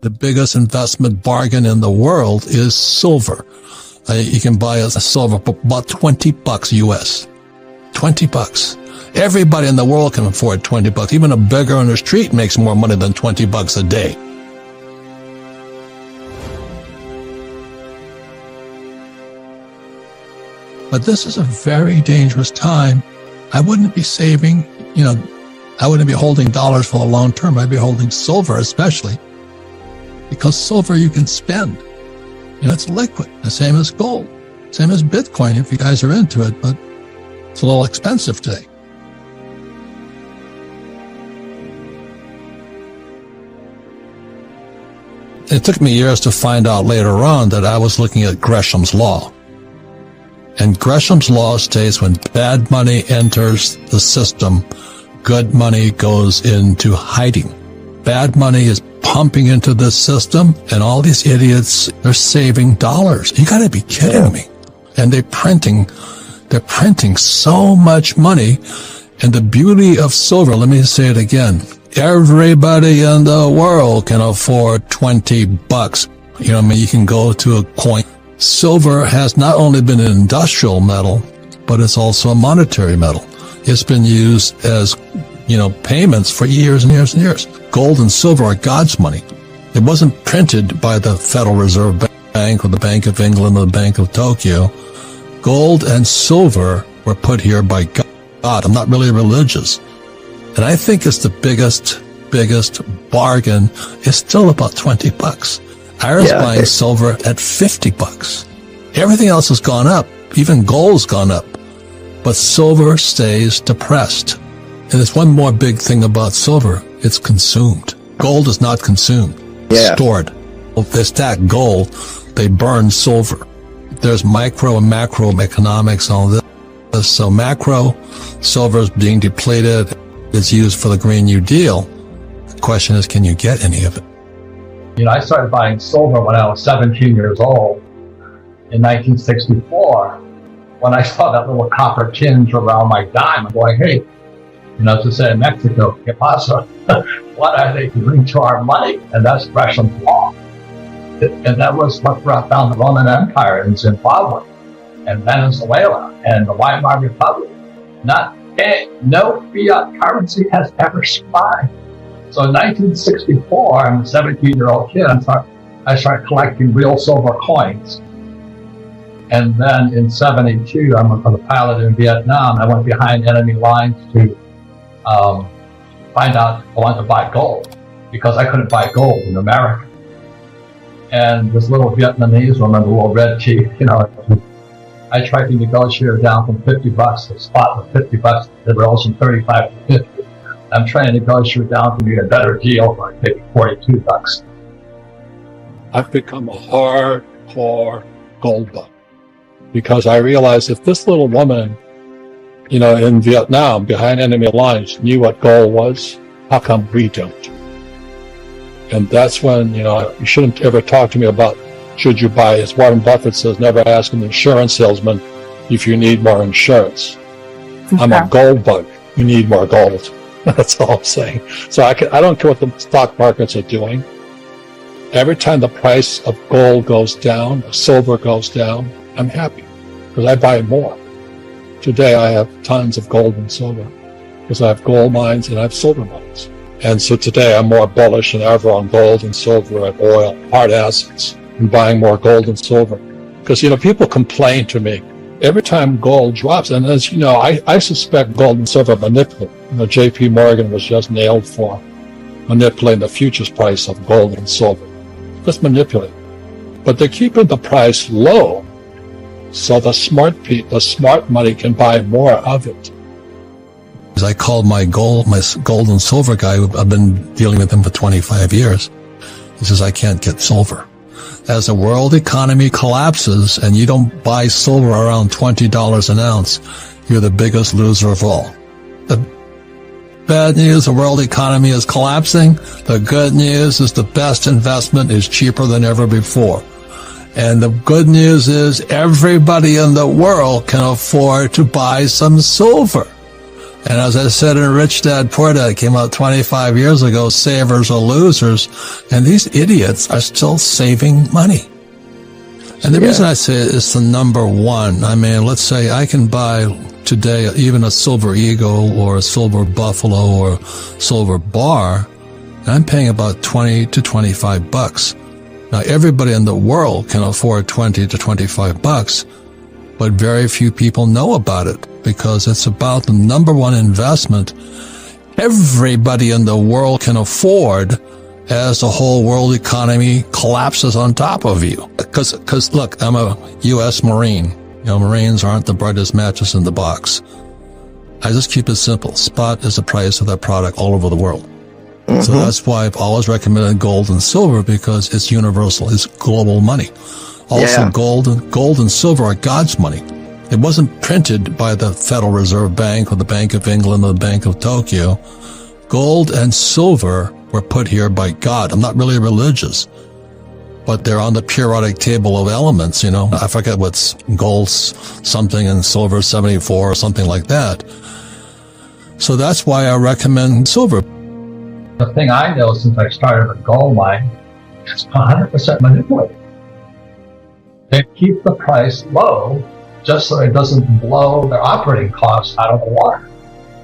the biggest investment bargain in the world is silver. You can buy a silver for about $20 US. $20. Everybody in the world can afford $20. Even a beggar on the street makes more money than $20 a day. But this is a very dangerous time. I wouldn't be saving, I wouldn't be holding dollars for the long term. I'd be holding silver especially, because silver you can spend. It's liquid, the same as gold, same as Bitcoin if you guys are into it, but it's a little expensive today. It took me years to find out later on that I was looking at Gresham's Law. And Gresham's Law states when bad money enters the system, good money goes into hiding. Bad money is pumping into the system, and all these idiots are saving dollars. You gotta be kidding me. And they're printing so much money. And the beauty of silver, let me say it again, everybody in the world can afford $20. You can go to a coin. Silver has not only been an industrial metal, but it's also a monetary metal. It's been used as, payments for years and years and years. Gold and silver are God's money. It wasn't printed by the Federal Reserve Bank or the Bank of England or the Bank of Tokyo. Gold and silver were put here by God. I'm not really religious. And I think it's the biggest bargain. It's still about $20. I was buying silver at $50. Everything else has gone up. Even gold's gone up. But silver stays depressed. And there's one more big thing about silver. It's consumed. Gold is not consumed. It's stored. If they stack gold, they burn silver. There's micro and macro economics, all this. So macro, silver is being depleted. It's used for the Green New Deal. The question is, can you get any of it? I started buying silver when I was 17 years old in 1964. When I saw that little copper tinge around my dime, I'm going, hey, to say in Mexico, ¿qué pasa? What are they doing to our money? And that's Gresham's Law. And that was what brought down the Roman Empire in Zimbabwe and Venezuela and the Weimar Republic. No fiat currency has ever survived. So in 1964, I'm a 17-year-old kid. I started collecting real silver coins. And then in 72, I'm a pilot in Vietnam. I went behind enemy lines to find out I wanted to buy gold, because I couldn't buy gold in America. And this little Vietnamese woman, the little red chief, I tried to negotiate her down from $50. The spot was $50. They were also 35 to 50. I'm trying to negotiate down to me a better deal for maybe $42. I've become a hardcore gold bug, because I realized if this little woman, in Vietnam behind enemy lines knew what gold was, how come we don't? And that's when, you shouldn't ever talk to me about should you buy, as Warren Buffett says, never ask an insurance salesman if you need more insurance. Okay. I'm a gold bug. You need more gold. That's all I'm saying. So I don't care what the stock markets are doing. Every time the price of gold goes down, silver goes down, I'm happy because I buy more. Today I have tons of gold and silver because I have gold mines and I have silver mines. And so today I'm more bullish than ever on gold and silver and oil, hard assets, and buying more gold and silver. Because, people complain to me every time gold drops. And as you know, I suspect gold and silver manipulate. JP Morgan was just nailed for manipulating the futures price of gold and silver. Just manipulate. But they're keeping the price low so the smart money can buy more of it. I called my gold and silver guy. I've been dealing with him for 25 years. He says, I can't get silver. As the world economy collapses and you don't buy silver around $20 an ounce, you're the biggest loser of all. The bad news, the world economy is collapsing. The good news is the best investment is cheaper than ever before. And the good news is everybody in the world can afford to buy some silver. And as I said in Rich Dad Poor Dad, came out 25 years ago, savers or losers. And these idiots are still saving money. And the reason I say it's the number one, I mean, let's say I can buy today even a silver eagle or a silver buffalo or silver bar, and I'm paying about 20 to 25 bucks. Now, everybody in the world can afford 20 to 25 bucks, but very few people know about it because it's about the number one investment everybody in the world can afford as the whole world economy collapses on top of you. Because look, I'm a U.S. Marine. You know, Marines aren't the brightest matches in the box. I just keep it simple. Spot is the price of that product all over the world. Mm-hmm. So that's why I've always recommended gold and silver, because it's universal. It's global money. Also, gold and silver are God's money. It wasn't printed by the Federal Reserve Bank or the Bank of England or the Bank of Tokyo. Gold and silver were put here by God. I'm not really religious, but they're on the periodic table of elements, you know. I forget what's gold something and silver 74 or something like that. So that's why I recommend silver. The thing I know since I started a gold mine, it's 100% manipulated. They keep the price low just so it doesn't blow their operating costs out of the water.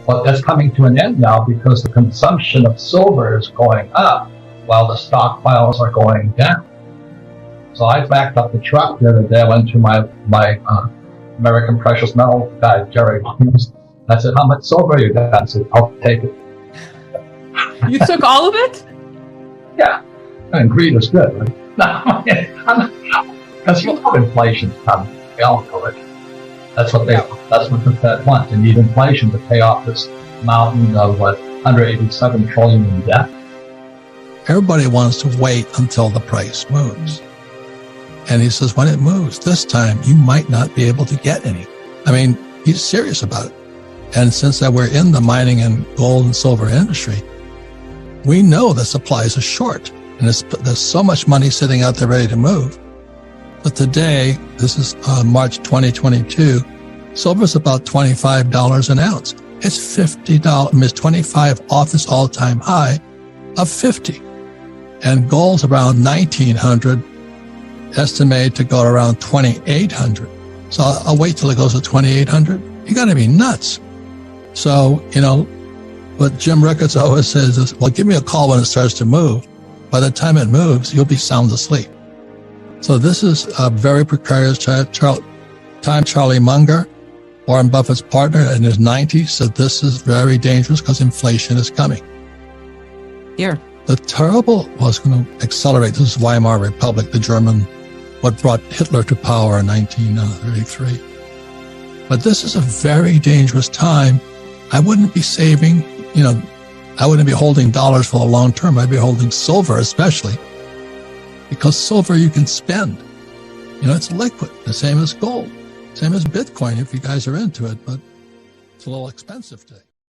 But that's coming to an end now because the consumption of silver is going up while the stockpiles are going down. So I backed up the truck the other day. I went to my American Precious Metal guy, Jerry. I said, "How much silver you got?" I said, "I'll take it." You took all of it? Yeah. I mean, greed is good, right? No, because you know inflation's coming. We all know it. That's what the Fed wants. They need inflation to pay off this mountain of 187 trillion in debt. Everybody wants to wait until the price moves. And he says, when it moves this time, you might not be able to get any. I mean, he's serious about it. And since that we're in the mining and gold and silver industry, we know the supplies are short. And there's so much money sitting out there ready to move. But today, this is March 2022, silver's about $25 an ounce. It's $50, it's 25 off this all-time high of 50. And gold's around 1900, estimated to go around 2800. So I'll wait till it goes to 2800. You got to be nuts. So, you know, what Jim Ricketts always says is, well, give me a call when it starts to move. By the time it moves, you'll be sound asleep. So this is a very precarious time. Charlie Munger, Warren Buffett's partner in his 90s, said this is very dangerous because inflation is coming. Here. The terrible was going to accelerate. This is Weimar Republic, the German, what brought Hitler to power in 1933. But this is a very dangerous time. I wouldn't be saving, you know, I wouldn't be holding dollars for the long term. I'd be holding silver especially, because silver you can spend. You know, it's liquid, the same as gold, same as Bitcoin if you guys are into it, but it's a little expensive today.